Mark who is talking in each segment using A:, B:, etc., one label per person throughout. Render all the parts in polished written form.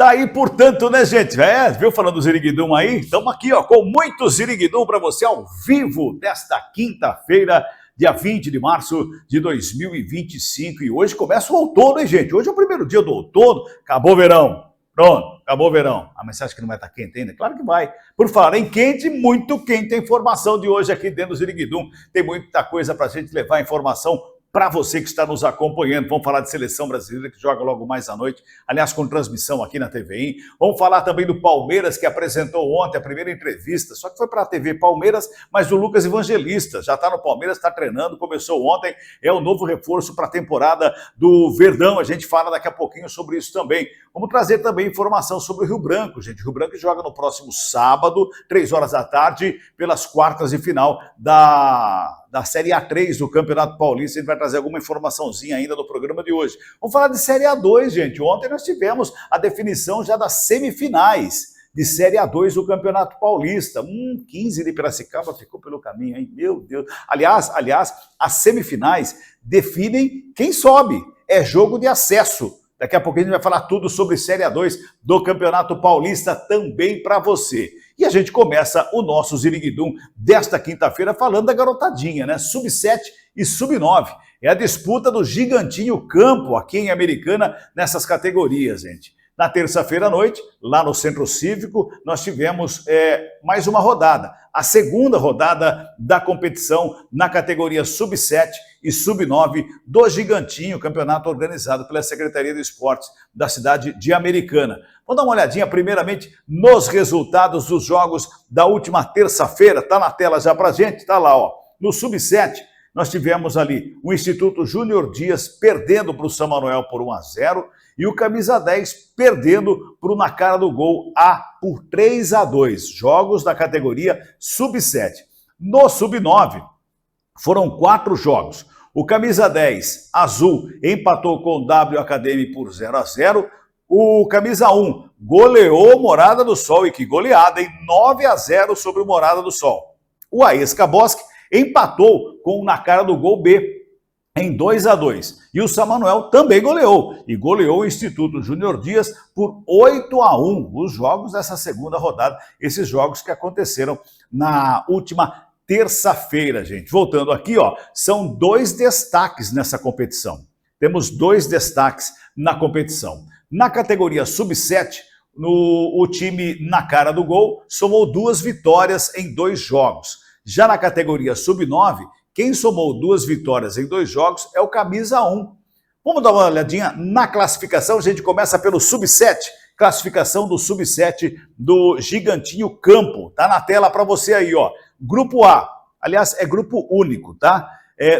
A: Tá aí, portanto, né, gente? Viu falando do Ziriguidum aí? Estamos aqui, ó, com muito Ziriguidum para você ao vivo desta quinta-feira, dia 20 de março de 2025. E hoje começa o outono, hein, gente? Hoje é o primeiro dia do outono, acabou o verão. Pronto, acabou o verão. Ah, mas você acha que não vai estar quente ainda? Claro que vai. Por falar em quente, muito quente a informação de hoje aqui dentro do Ziriguidum. Tem muita coisa para a gente levar informação para você que está nos acompanhando. Vamos falar de seleção brasileira que joga logo mais à noite, aliás, com transmissão aqui na TVI. Vamos falar também do Palmeiras, que apresentou ontem a primeira entrevista, só que foi para a TV Palmeiras, mas o Lucas Evangelista já está no Palmeiras, está treinando, começou ontem, é o novo reforço para a temporada do Verdão. A gente fala daqui a pouquinho sobre isso também. Vamos trazer também informação sobre o Rio Branco, gente. O Rio Branco joga no próximo sábado, 3 horas da tarde, pelas quartas de final da Série A3 do Campeonato Paulista. A gente vai trazer alguma informaçãozinha ainda no programa de hoje. Vamos falar de Série A2, gente. Ontem nós tivemos a definição já das semifinais de Série A2 do Campeonato Paulista. 15 de Piracicaba ficou pelo caminho, hein? Meu Deus. Aliás, as semifinais definem quem sobe. É jogo de acesso. Daqui a pouco a gente vai falar tudo sobre Série A2 do Campeonato Paulista também para você. E a gente começa o nosso Ziriguidum desta quinta-feira falando da garotadinha, né? Sub-7 e Sub-9. É a disputa do Gigantinho Campo aqui em Americana nessas categorias, gente. Na terça-feira à noite, lá no Centro Cívico, nós tivemos mais uma rodada. A segunda rodada da competição na categoria Sub-7 e Sub-9 do Gigantinho, campeonato organizado pela Secretaria de Esportes da cidade de Americana. Vamos dar uma olhadinha primeiramente nos resultados dos jogos da última terça-feira. Está na tela já para a gente, está lá, ó. No Sub-7, nós tivemos ali o Instituto Júnior Dias perdendo para o São Manuel por 1-0 e o Camisa 10 perdendo para o Na Cara do Gol A por 3-2. Jogos da categoria Sub-7. No Sub-9, foram 4 jogos. O Camisa 10 Azul empatou com o W Academy por 0-0. O Camisa 1 goleou o Morada do Sol, e que goleada, em 9-0 sobre o Morada do Sol. O AESCA Bosque empatou com o Na Cara do Gol B em 2-2. E o São Manuel também goleou, e goleou o Instituto Júnior Dias por 8-1. Os jogos dessa segunda rodada, esses jogos que aconteceram na última terça-feira, gente. Voltando aqui, ó, são 2 destaques nessa competição. Temos 2 destaques na competição. Na categoria Sub-7, o time Na Cara do Gol somou 2 vitórias em 2 jogos. Já na categoria Sub-9, quem somou 2 vitórias em 2 jogos é o Camisa 1. Vamos dar uma olhadinha na classificação. A gente começa pelo Sub-7. Classificação do Sub-7 do Gigantinho Campo. Tá na tela para você aí, ó. Grupo A, aliás, é grupo único, tá?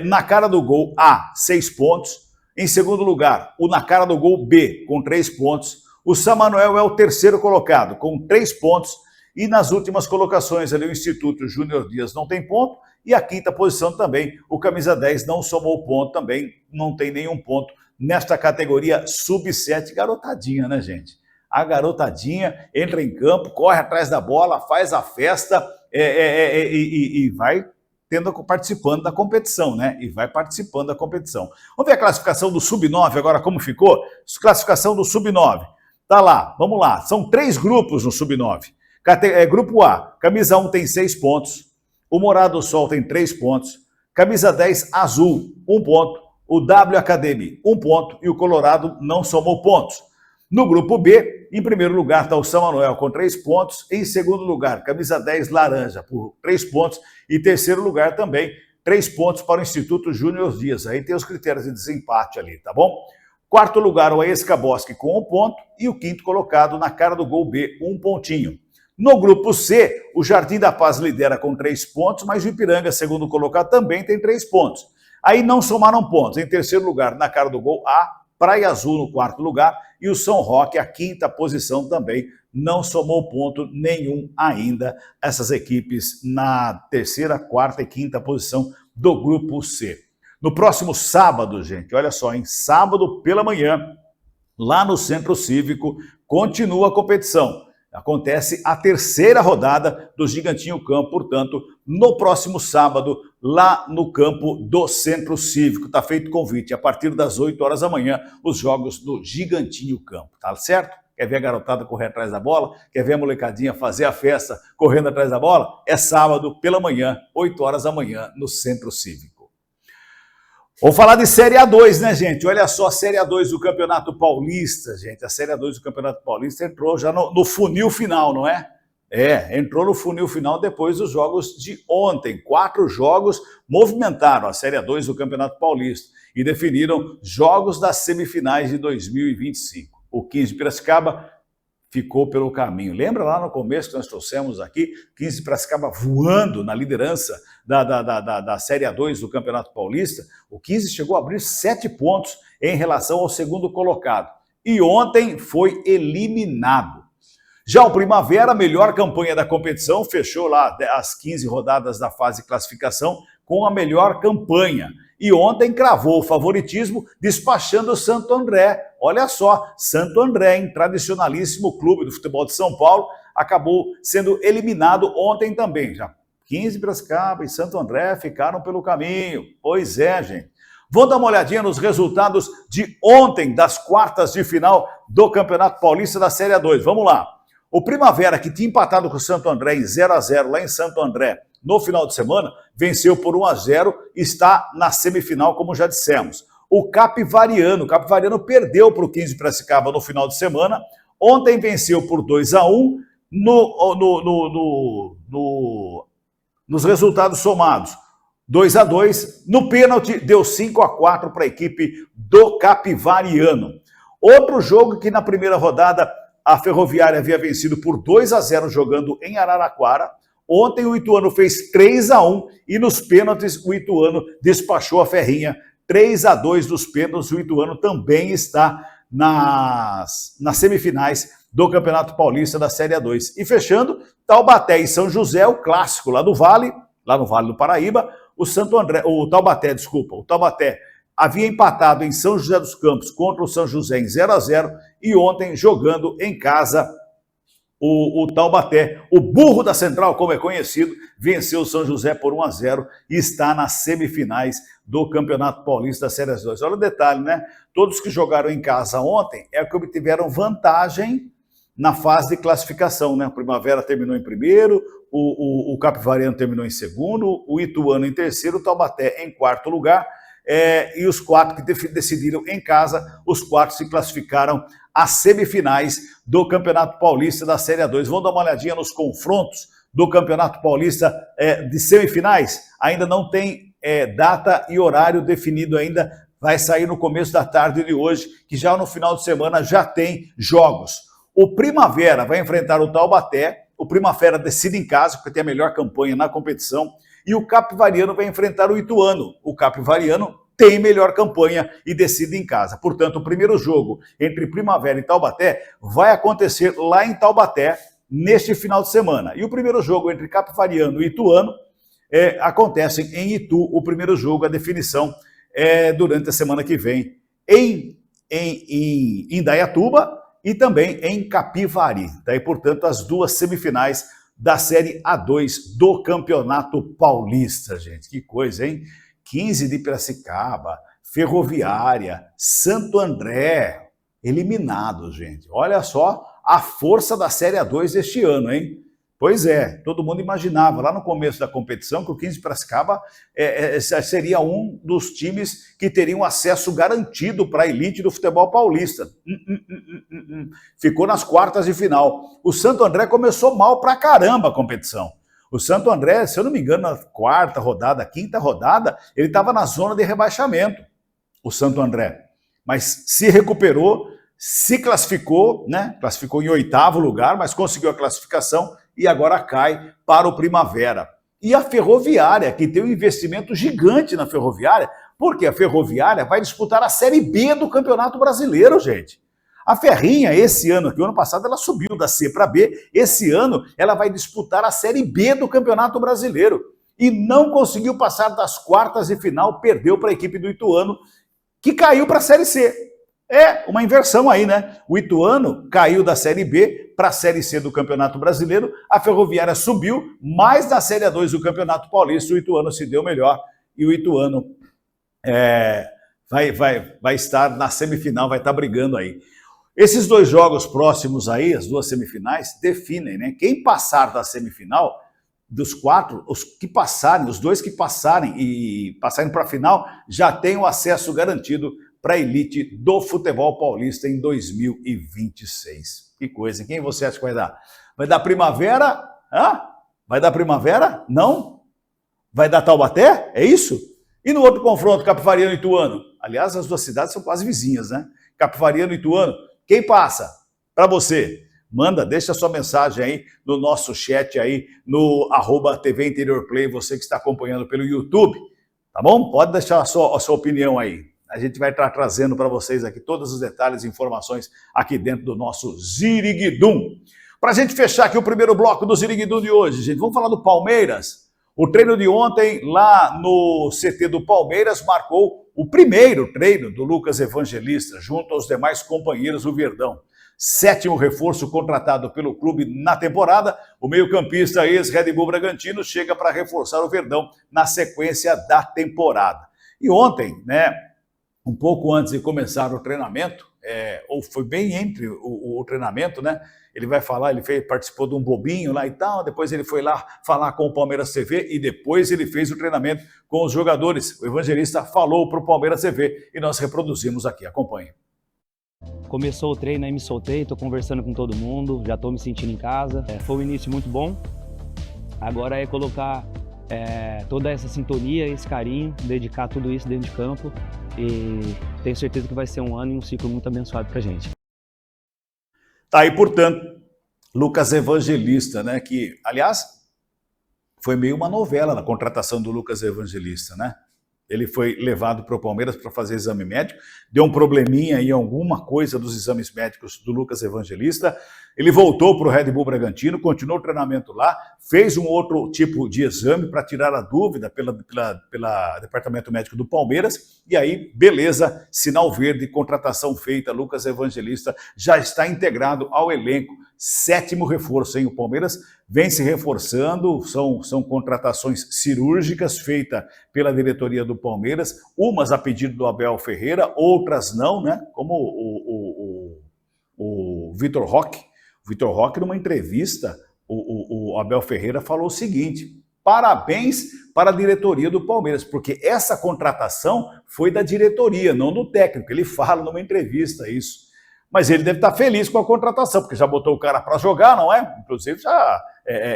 A: Na Cara do Gol A, 6 pontos. Em segundo lugar, o Na Cara do Gol B, com 3 pontos. O São Manuel é o terceiro colocado, com 3 pontos. E nas últimas colocações ali, o Instituto Júnior Dias não tem ponto. E a quinta posição também, o Camisa 10 não somou ponto também, não tem nenhum ponto nesta categoria Sub-7. Garotadinha, né, gente? A garotadinha entra em campo, corre atrás da bola, faz a festa e vai participando da competição, né? E vai participando da competição. Vamos ver a classificação do Sub-9 agora, como ficou? Classificação do Sub-9. Tá lá, vamos lá. São 3 grupos no Sub-9. Grupo A, Camisa 1 tem 6 pontos. O Morado do Sol tem 3 pontos. Camisa 10 Azul, 1 ponto. O W Academy, 1 ponto. E o Colorado não somou pontos. No grupo B, em primeiro lugar está o São Manuel com 3 pontos. Em segundo lugar, Camisa 10 Laranja por 3 pontos. E terceiro lugar também, 3 pontos para o Instituto Júnior Dias. Aí tem os critérios de desempate ali, tá bom? Quarto lugar, o AESCA Bosque com 1 ponto. E o quinto colocado, Na Cara do Gol B, 1 pontinho. No grupo C, o Jardim da Paz lidera com 3 pontos, mas o Ipiranga, segundo colocado, também tem 3 pontos. Aí não somaram pontos. Em terceiro lugar, Na Cara do Gol A, Praia Azul no quarto lugar, e o São Roque, a quinta posição também, não somou ponto nenhum ainda. Essas equipes na terceira, quarta e quinta posição do grupo C. No próximo sábado, gente, olha só, em sábado pela manhã, lá no Centro Cívico, continua a competição. Acontece a terceira rodada do Gigantinho Campo, portanto, no próximo sábado, lá no campo do Centro Cívico. Está feito o convite, a partir das 8 horas da manhã, os jogos do Gigantinho Campo, tá certo? Quer ver a garotada correr atrás da bola? Quer ver a molecadinha fazer a festa correndo atrás da bola? É sábado pela manhã, 8 horas da manhã, no Centro Cívico. Vamos falar de Série A2, né, gente? Olha só, a Série A2 do Campeonato Paulista, gente. A Série A2 do Campeonato Paulista entrou já no funil final, não é? Entrou no funil final depois dos jogos de ontem. 4 jogos movimentaram a Série A2 do Campeonato Paulista e definiram jogos das semifinais de 2025. O 15 de Piracicaba ficou pelo caminho. Lembra lá no começo que nós trouxemos aqui, 15 de Piracicaba voando na liderança da Série A2 do Campeonato Paulista? O 15 chegou a abrir 7 pontos em relação ao segundo colocado. E ontem foi eliminado. Já o Primavera, a melhor campanha da competição, fechou lá as 15 rodadas da fase de classificação com a melhor campanha. E ontem cravou o favoritismo, despachando o Santo André. Olha só, Santo André, hein? Tradicionalíssimo clube do futebol de São Paulo, acabou sendo eliminado ontem também. Já 15 Piracicaba e Santo André ficaram pelo caminho. Pois é, gente. Vamos dar uma olhadinha nos resultados de ontem, das quartas de final do Campeonato Paulista da Série A2. Vamos lá. O Primavera, que tinha empatado com o Santo André em 0-0 lá em Santo André no final de semana, venceu por 1-0, está na semifinal, como já dissemos. O Capivariano perdeu para o 15 Piracicaba no final de semana, ontem venceu por 2-1, nos resultados somados, 2-2, no pênalti deu 5-4 para a equipe do Capivariano. Outro jogo que na primeira rodada a Ferroviária havia vencido por 2-0 jogando em Araraquara. Ontem o Ituano fez 3-1 e nos pênaltis o Ituano despachou a Ferrinha. 3-2 dos pênaltis, o Ituano também está nas semifinais do Campeonato Paulista da Série A2. E fechando, Taubaté e São José, o clássico lá no Vale do Paraíba. O Taubaté havia empatado em São José dos Campos contra o São José em 0-0 e ontem, jogando em casa, o Taubaté, o burro da Central, como é conhecido, venceu o São José por 1-0 e está nas semifinais do Campeonato Paulista da Série A2. Olha o detalhe, né? Todos que jogaram em casa ontem é que obtiveram vantagem na fase de classificação, né? O Primavera terminou em primeiro, o Capivariano terminou em segundo, o Ituano em terceiro, o Taubaté em quarto lugar. E os 4 que decidiram em casa, os 4 se classificaram às semifinais do Campeonato Paulista da Série A2. Vamos dar uma olhadinha nos confrontos do Campeonato Paulista de semifinais. Ainda não tem data e horário definido ainda, vai sair no começo da tarde de hoje, que já no final de semana já tem jogos. O Primavera vai enfrentar o Taubaté, o Primavera decide em casa, porque tem a melhor campanha na competição, e o Capivariano vai enfrentar o Ituano. O Capivariano tem melhor campanha e decide em casa. Portanto, o primeiro jogo entre Primavera e Taubaté vai acontecer lá em Taubaté neste final de semana. E o primeiro jogo entre Capivariano e Ituano acontece em Itu. O primeiro jogo, a definição, durante a semana que vem em Indaiatuba e também em Capivari. Daí, portanto, as duas semifinais da Série A2 do Campeonato Paulista, gente. Que coisa, hein? 15 de Piracicaba, Ferroviária, Santo André, eliminados, gente. Olha só a força da Série A2 este ano, hein? Pois é, todo mundo imaginava lá no começo da competição que o 15 de Piracicaba seria um dos times que teriam acesso garantido para a elite do futebol paulista. Ficou nas quartas de final. O Santo André começou mal pra caramba a competição. O Santo André, se eu não me engano, na quarta rodada, quinta rodada, ele estava na zona de rebaixamento, o Santo André. Mas se recuperou, se classificou, né? Classificou em 8º lugar, mas conseguiu a classificação e agora cai para o Primavera. E a Ferroviária, que tem um investimento gigante na Ferroviária, porque a Ferroviária vai disputar a Série B do Campeonato Brasileiro, gente. A Ferrinha, esse ano, que o ano passado ela subiu da C para B, esse ano ela vai disputar a Série B do Campeonato Brasileiro. E não conseguiu passar das quartas de final, perdeu para a equipe do Ituano, que caiu para a Série C. É uma inversão aí, né? O Ituano caiu da Série B para a Série C do Campeonato Brasileiro, a Ferroviária subiu, mas na Série A2 do Campeonato Paulista o Ituano se deu melhor e o Ituano vai estar na semifinal, vai estar brigando aí. Esses dois jogos próximos aí, as duas semifinais, definem, né? Quem passar da semifinal, dos quatro, os que passarem, os dois que passarem e passarem para a final, já tem o acesso garantido para a elite do futebol paulista em 2026. Que coisa, hein? Quem você acha que vai dar? Vai dar Primavera? Hã? Vai dar Primavera? Não? Vai dar Taubaté? É isso? E no outro confronto, Capivariano e Ituano? Aliás, as duas cidades são quase vizinhas, né? Capivariano e Ituano. Quem passa? Para você. Manda, deixa sua mensagem aí no nosso chat aí, no @TV Interior Play, você que está acompanhando pelo YouTube, tá bom? Pode deixar a sua opinião aí. A gente vai estar trazendo para vocês aqui todos os detalhes e informações aqui dentro do nosso Ziriguidum. Para a gente fechar aqui o primeiro bloco do Ziriguidum de hoje, gente, vamos falar do Palmeiras. O treino de ontem lá no CT do Palmeiras marcou o primeiro treino do Lucas Evangelista, junto aos demais companheiros do Verdão. 7º reforço contratado pelo clube na temporada, o meio-campista ex-Red Bull Bragantino chega para reforçar o Verdão na sequência da temporada. E ontem, né, um pouco antes de começar o treinamento, ou foi bem entre o treinamento, né? Ele vai falar, participou de um bobinho lá e tal, depois ele foi lá falar com o Palmeiras TV e depois ele fez o treinamento com os jogadores. O Evangelista falou para o Palmeiras TV e nós reproduzimos aqui. Acompanhe.
B: Começou o treino, aí me soltei, estou conversando com todo mundo, já estou me sentindo em casa. Foi um início muito bom. Agora é colocar toda essa sintonia, esse carinho, dedicar tudo isso dentro de campo e tenho certeza que vai ser um ano e um ciclo muito abençoado para a gente.
A: Tá aí, portanto, Lucas Evangelista, né? Que, aliás, foi meio uma novela na contratação do Lucas Evangelista, né? Ele foi levado para o Palmeiras para fazer exame médico, deu um probleminha em alguma coisa dos exames médicos do Lucas Evangelista, ele voltou para o Red Bull Bragantino, continuou o treinamento lá, fez um outro tipo de exame para tirar a dúvida pela Departamento Médico do Palmeiras, e aí, beleza, sinal verde, contratação feita, Lucas Evangelista já está integrado ao elenco, 7º reforço, hein? O Palmeiras vem se reforçando, são contratações cirúrgicas feitas pela diretoria do Palmeiras, umas a pedido do Abel Ferreira, outras não, né? Como o Vitor Roque. O Vitor Roque, numa entrevista, o Abel Ferreira falou o seguinte: parabéns para a diretoria do Palmeiras, porque essa contratação foi da diretoria, não do técnico. Ele fala numa entrevista isso. Mas ele deve estar feliz com a contratação, porque já botou o cara para jogar, não é? Inclusive já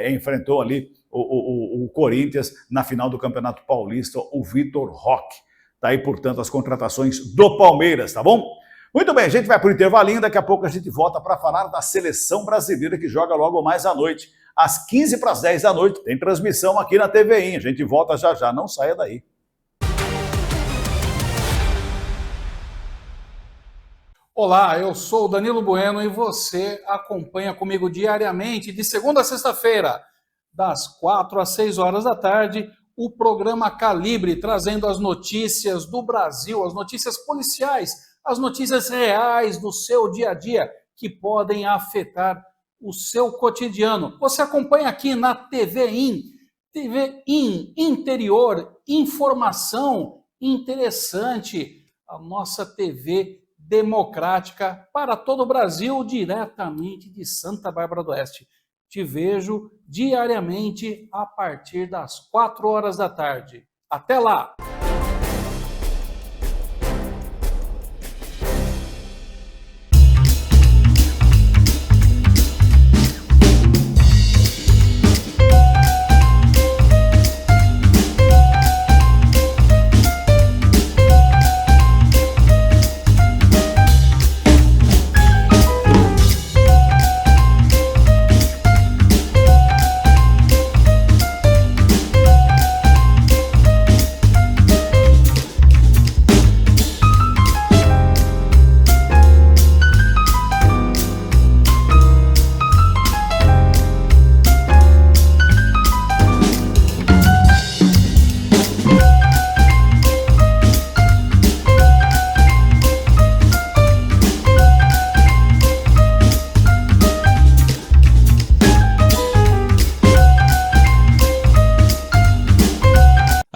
A: enfrentou ali o Corinthians na final do Campeonato Paulista, o Vitor Roque. Tá aí, portanto, as contratações do Palmeiras, tá bom? Muito bem, a gente vai para o intervalinho, daqui a pouco a gente volta para falar da seleção brasileira que joga logo mais à noite. Às 15:50 da noite, tem transmissão aqui na TVI. A gente volta já já, não saia daí.
C: Olá, eu sou o Danilo Bueno e você acompanha comigo diariamente, de segunda a sexta-feira, das 4 às 6 horas da tarde, o programa Calibre, trazendo as notícias do Brasil, as notícias policiais, as notícias reais do seu dia a dia, que podem afetar o seu cotidiano. Você acompanha aqui na TV Interior, informação interessante, a nossa TV democrática para todo o Brasil, diretamente de Santa Bárbara do Oeste. Te vejo diariamente a partir das 4 horas da tarde. Até lá!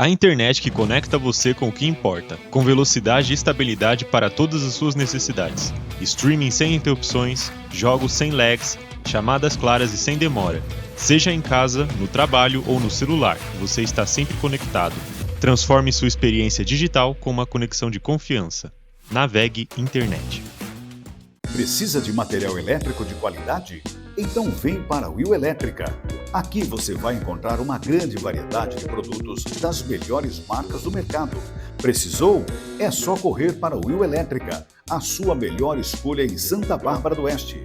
D: A internet que conecta você com o que importa, com velocidade e estabilidade para todas as suas necessidades. Streaming sem interrupções, jogos sem lags, chamadas claras e sem demora. Seja em casa, no trabalho ou no celular, você está sempre conectado. Transforme sua experiência digital com uma conexão de confiança. Navegue Internet.
A: Precisa de material elétrico de qualidade? Então vem para a Will Elétrica. Aqui você vai encontrar uma grande variedade de produtos das melhores marcas do mercado. Precisou? É só correr para a Will Elétrica, a sua melhor escolha em Santa Bárbara do Oeste.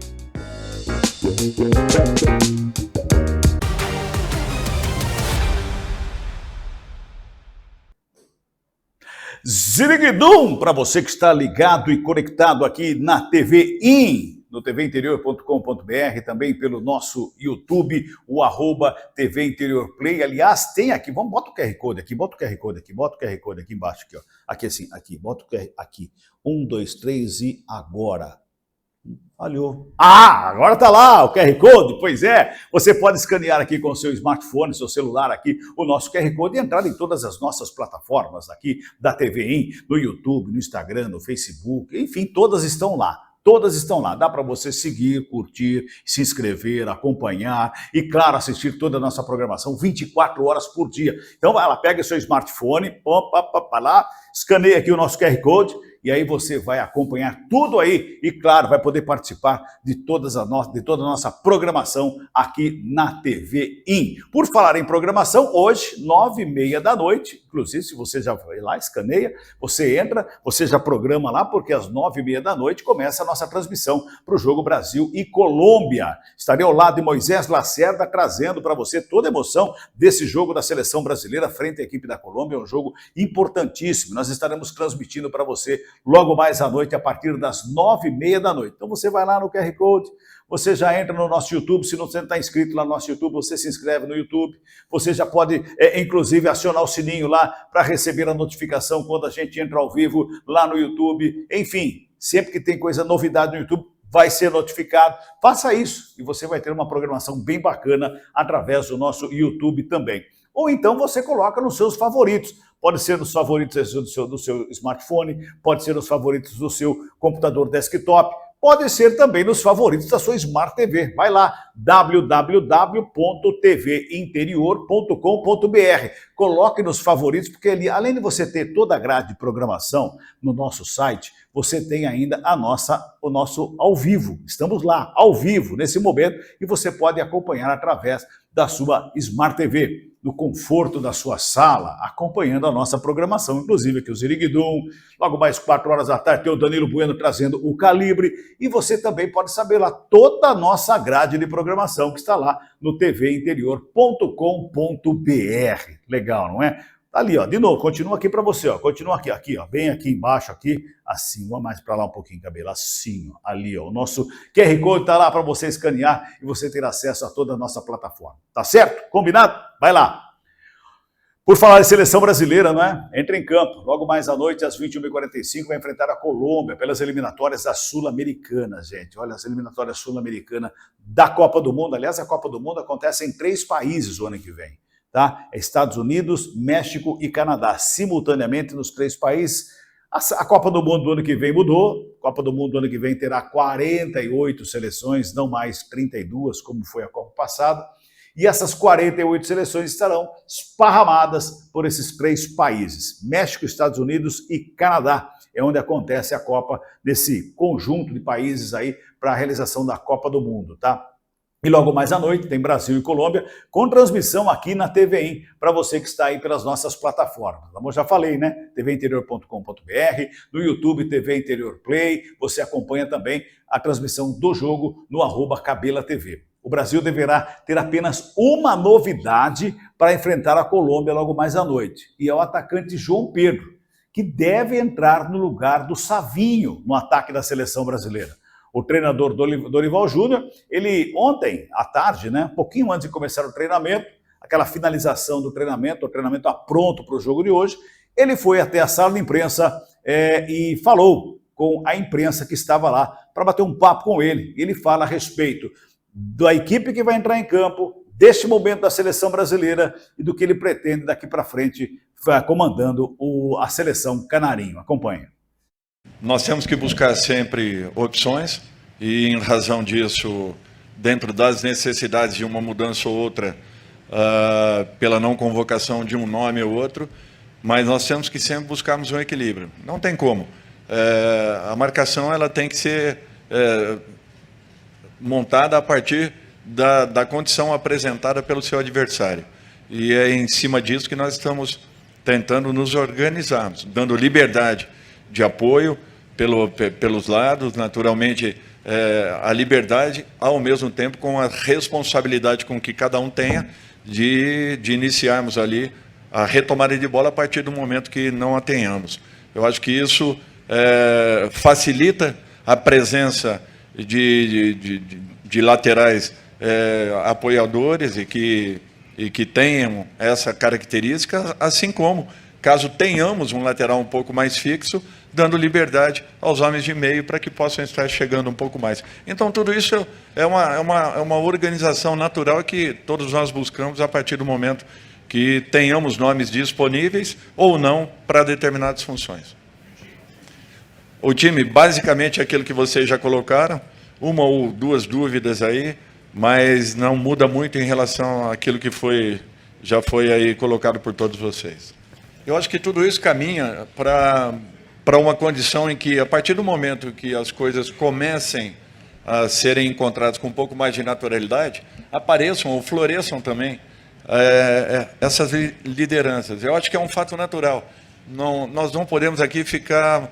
A: Ziriguidum, para você que está ligado e conectado aqui na TV no tvinterior.com.br, também pelo nosso YouTube, o @TV Interior Play. Aliás, tem aqui, bota o QR Code aqui, bota o QR Code aqui embaixo, aqui, ó. Aqui assim, aqui, bota o QR aqui. 1, 2, 3 e agora. Falhou. Agora tá lá o QR Code, pois é. Você pode escanear aqui com o seu smartphone, seu celular aqui, o nosso QR Code e entrar em todas as nossas plataformas aqui da TV no YouTube, no Instagram, no Facebook, enfim, todas estão lá. Todas estão lá, dá para você seguir, curtir, se inscrever, acompanhar e, claro, assistir toda a nossa programação 24 horas por dia. Então vai lá, pega seu smartphone, vai lá, escaneia aqui o nosso QR Code e aí você vai acompanhar tudo aí e, claro, vai poder participar de toda a nossa programação aqui na TV. Por falar em programação, hoje, 9h30 da noite, inclusive se você já vai lá, escaneia, você entra, você já programa lá, porque às 9h30 da noite começa a nossa transmissão para o jogo Brasil e Colômbia. Estarei ao lado de Moisés Lacerda, trazendo para você toda a emoção desse jogo da seleção brasileira frente à equipe da Colômbia. É um jogo importantíssimo. Nós estaremos transmitindo para você logo mais à noite, a partir das 9h30 da noite. Então você vai lá no QR Code, você já entra no nosso YouTube. Se você não está inscrito lá no nosso YouTube, você se inscreve no YouTube. Você já pode, inclusive, acionar o sininho lá para receber a notificação quando a gente entra ao vivo lá no YouTube. Enfim, sempre que tem novidade no YouTube, vai ser notificado. Faça isso e você vai ter uma programação bem bacana através do nosso YouTube também. Ou então você coloca nos seus favoritos. Pode ser nos favoritos do seu smartphone, pode ser nos favoritos do seu computador desktop, pode ser também nos favoritos da sua Smart TV. Vai lá, www.tvinterior.com.br. Coloque nos favoritos, porque ali, além de você ter toda a grade de programação no nosso site, você tem ainda o nosso ao vivo. Estamos lá, ao vivo, nesse momento, e você pode acompanhar através da sua Smart TV, no conforto da sua sala, acompanhando a nossa programação, inclusive aqui o Ziriguidum. Logo mais 4 horas da tarde tem o Danilo Bueno trazendo o Calibre, e você também pode saber lá toda a nossa grade de programação que está lá no tvinterior.com.br. Legal, não é? Tá ali, ó, de novo, continua aqui para você, ó, continua aqui, ó, bem aqui embaixo, aqui, assim, vamos mais para lá um pouquinho, cabelo, assim, ó, ali, ó, o nosso QR Code tá lá para você escanear e você ter acesso a toda a nossa plataforma, tá certo? Combinado? Vai lá! Por falar em seleção brasileira, não é? Entra em campo, logo mais à noite, às 21h45, vai enfrentar a Colômbia pelas eliminatórias da Sul-Americana, gente. Olha, as eliminatórias Sul-Americana da Copa do Mundo. Aliás, a Copa do Mundo acontece em 3 países o ano que vem, tá? Estados Unidos, México e Canadá, simultaneamente nos 3 países. A Copa do Mundo do ano que vem mudou. A Copa do Mundo do ano que vem terá 48 seleções, não mais 32, como foi a Copa passada. E essas 48 seleções estarão esparramadas por esses 3 países, México, Estados Unidos e Canadá. É onde acontece a Copa, desse conjunto de países aí para a realização da Copa do Mundo, tá? E logo mais à noite tem Brasil e Colômbia, com transmissão aqui na TV para você que está aí pelas nossas plataformas. Como eu já falei, né? tvinterior.com.br, no YouTube TV Interior Play, você acompanha também a transmissão do jogo no @CabelaTV. O Brasil deverá ter apenas uma novidade para enfrentar a Colômbia logo mais à noite, e é o atacante João Pedro, que deve entrar no lugar do Savinho no ataque da seleção brasileira. O treinador Dorival Júnior, ele ontem à tarde, né, um pouquinho antes de começar o treinamento, aquela finalização do treinamento, o treinamento está pronto para o jogo de hoje, ele foi até a sala de imprensa e falou com a imprensa que estava lá para bater um papo com ele. Ele fala a respeito da equipe que vai entrar em campo, deste momento da seleção brasileira e do que ele pretende daqui para frente comandando a seleção canarinho. Acompanhe.
E: Nós temos que buscar sempre opções e, em razão disso, dentro das necessidades de uma mudança ou outra, pela não convocação de um nome ou outro, mas nós temos que sempre buscarmos um equilíbrio. Não tem como. A marcação ela tem que ser montada a partir da condição apresentada pelo seu adversário. E é em cima disso que nós estamos tentando nos organizarmos, dando liberdade de apoio pelos lados, naturalmente a liberdade, ao mesmo tempo com a responsabilidade com que cada um tenha de iniciarmos ali a retomada de bola a partir do momento que não a tenhamos. Eu acho que isso facilita a presença de laterais apoiadores e que tenham essa característica, assim como, caso tenhamos um lateral um pouco mais fixo, dando liberdade aos homens de meio para que possam estar chegando um pouco mais. Então, tudo isso é uma organização natural que todos nós buscamos a partir do momento que tenhamos nomes disponíveis ou não para determinadas funções. O time, basicamente, é aquilo que vocês já colocaram, uma ou duas dúvidas aí, mas não muda muito em relação àquilo que já foi aí colocado por todos vocês. Eu acho que tudo isso caminha para uma condição em que, a partir do momento que as coisas comecem a serem encontradas com um pouco mais de naturalidade, apareçam ou floresçam também essas lideranças. Eu acho que é um fato natural. Nós não podemos aqui ficar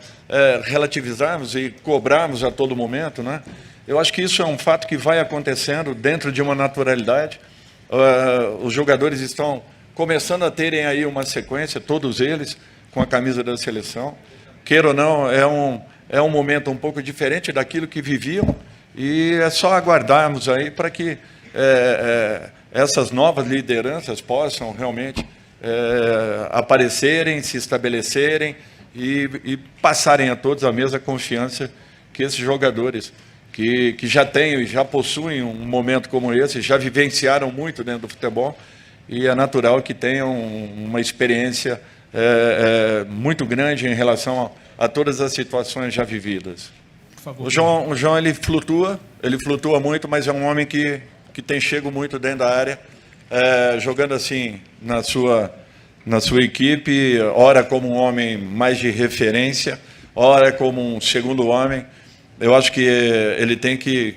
E: relativizarmos e cobrarmos a todo momento, né? Eu acho que isso é um fato que vai acontecendo dentro de uma naturalidade. Os jogadores estão começando a terem aí uma sequência, todos eles, com a camisa da seleção. Queira ou não, é um momento um pouco diferente daquilo que viviam, e é só aguardarmos aí para que essas novas lideranças possam realmente aparecerem, se estabelecerem e passarem a todos a mesma confiança que esses jogadores que já têm e já possuem um momento como esse, já vivenciaram muito dentro do futebol, e é natural que tenham uma experiência muito grande em relação a todas as situações já vividas. O João ele flutua muito, mas é um homem que tem chego muito dentro da área, jogando assim na sua equipe, ora como um homem mais de referência, ora como um segundo homem. Eu acho que ele tem que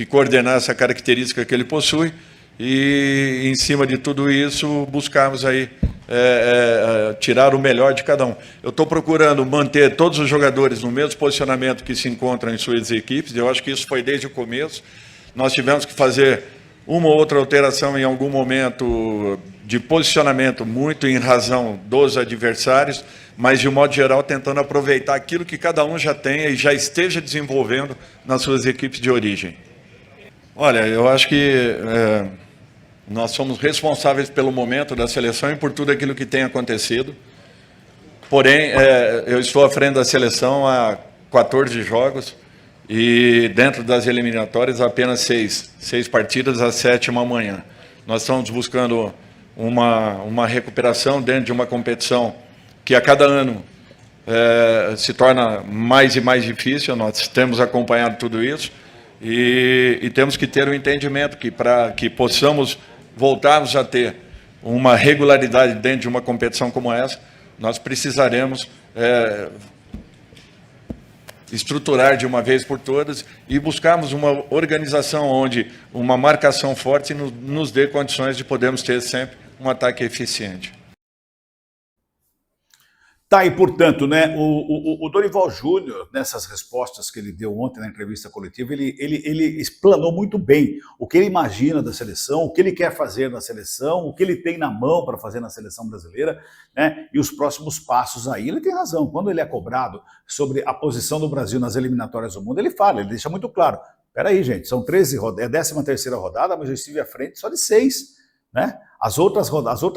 E: coordenar essa característica que ele possui e, em cima de tudo isso, buscarmos aí tirar o melhor de cada um. Eu estou procurando manter todos os jogadores no mesmo posicionamento que se encontram em suas equipes. Eu acho que isso foi desde o começo. Nós tivemos que fazer uma ou outra alteração em algum momento de posicionamento, muito em razão dos adversários, mas, de um modo geral, tentando aproveitar aquilo que cada um já tenha e já esteja desenvolvendo nas suas equipes de origem. Olha, eu acho que nós somos responsáveis pelo momento da seleção e por tudo aquilo que tem acontecido. Porém, eu estou à frente da seleção há 14 jogos e, dentro das eliminatórias, apenas 6 partidas, a 7ª amanhã. Nós estamos buscando uma recuperação dentro de uma competição que a cada ano se torna mais e mais difícil. Nós temos acompanhado tudo isso e temos que ter o entendimento que, para que possamos voltarmos a ter uma regularidade dentro de uma competição como essa, nós precisaremos estruturar de uma vez por todas e buscarmos uma organização onde uma marcação forte nos dê condições de podermos ter sempre um ataque eficiente.
A: Tá, e portanto, né, o Dorival Júnior, nessas respostas que ele deu ontem na entrevista coletiva, ele explanou muito bem o que ele imagina da seleção, o que ele quer fazer na seleção, o que ele tem na mão para fazer na seleção brasileira, né, e os próximos passos aí. Ele tem razão, quando ele é cobrado sobre a posição do Brasil nas eliminatórias do mundo, ele fala, ele deixa muito claro, peraí gente, são 13 rodadas, é a 13ª rodada, mas eu estive à frente só de 6, né? As outras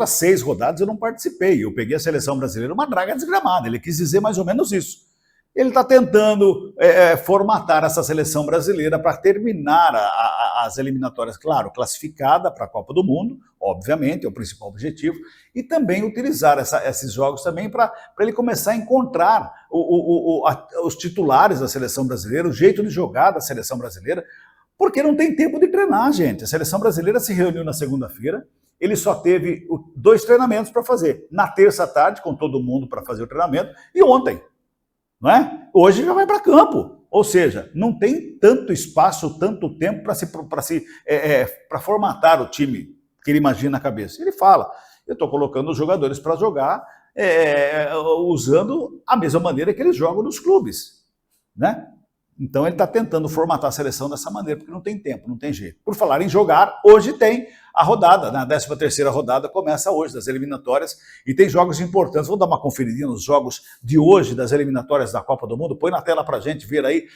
A: 6 rodadas eu não participei. Eu peguei a seleção brasileira uma draga desgramada. Ele quis dizer mais ou menos isso. ele está tentando formatar essa seleção brasileira para terminar as eliminatórias, claro, classificada para a Copa do Mundo, obviamente, é o principal objetivo, e também utilizar esses jogos também para ele começar a encontrar os titulares da seleção brasileira, o jeito de jogar da seleção brasileira, porque não tem tempo de treinar, gente. A seleção brasileira se reuniu na segunda-feira, ele só teve 2 treinamentos para fazer, na terça à tarde, com todo mundo para fazer o treinamento, e ontem. Não é? Hoje já vai para campo, ou seja, não tem tanto espaço, tanto tempo para formatar o time que ele imagina na cabeça. Ele fala, eu estou colocando os jogadores para jogar usando a mesma maneira que eles jogam nos clubes, né? Então ele está tentando formatar a seleção dessa maneira, porque não tem tempo, não tem jeito. Por falar em jogar, hoje tem a rodada, na 13ª rodada começa hoje, das eliminatórias, e tem jogos importantes. Vamos dar uma conferidinha nos jogos de hoje, das eliminatórias da Copa do Mundo? Põe na tela pra gente ver aí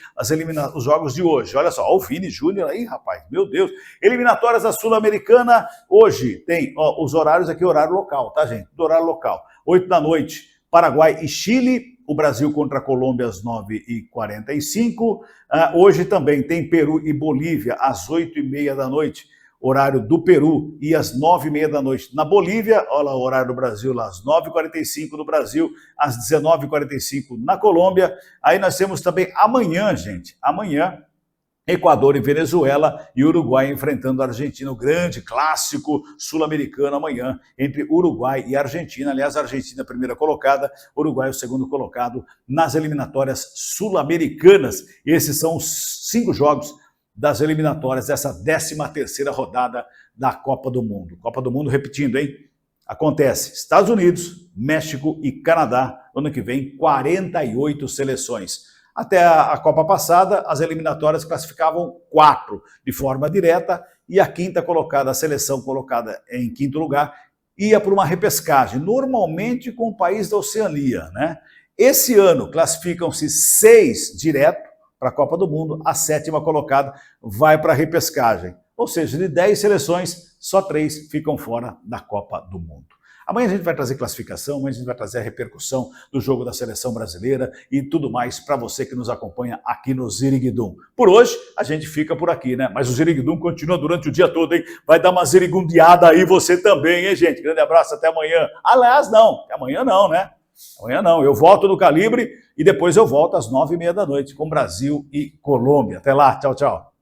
A: os jogos de hoje. Olha só, ó, o Vini Júnior aí, rapaz, meu Deus. Eliminatórias da Sul-Americana, hoje tem, ó, os horários aqui, horário local, tá, gente? Do horário local. 8 da noite, Paraguai e Chile, o Brasil contra a Colômbia às 9h45. Hoje também tem Peru e Bolívia às 8h30 da noite, horário do Peru, e às 9h30 da noite na Bolívia. Olha lá o horário do Brasil, lá às 9h45 no Brasil, às 19h45 na Colômbia. Aí nós temos também amanhã, gente, amanhã, Equador e Venezuela, e Uruguai enfrentando a Argentina, o grande clássico sul-americano amanhã entre Uruguai e Argentina. Aliás, a Argentina a primeira colocada, Uruguai o segundo colocado nas eliminatórias sul-americanas. Esses são os 5 jogos das eliminatórias dessa 13ª rodada da Copa do Mundo. Copa do Mundo, repetindo, hein? Acontece Estados Unidos, México e Canadá. Ano que vem, 48 seleções. Até a Copa passada, as eliminatórias classificavam 4 de forma direta, e a quinta colocada, a seleção colocada em quinto lugar, ia para uma repescagem, normalmente com o país da Oceania, né? Esse ano classificam-se 6 direto para a Copa do Mundo, a 7ª colocada vai para a repescagem. Ou seja, de 10 seleções, só 3 ficam fora da Copa do Mundo. Amanhã a gente vai trazer classificação, amanhã a gente vai trazer a repercussão do jogo da seleção brasileira e tudo mais para você que nos acompanha aqui no Ziriguidum. Por hoje, a gente fica por aqui, né? Mas o Ziriguidum continua durante o dia todo, hein? Vai dar uma zirigundeada aí você também, hein, gente? Grande abraço, até amanhã. Aliás, não, amanhã não, né? Amanhã não, eu volto no Calibre e depois eu volto às 9h30 da noite com Brasil e Colômbia. Até lá, tchau, tchau.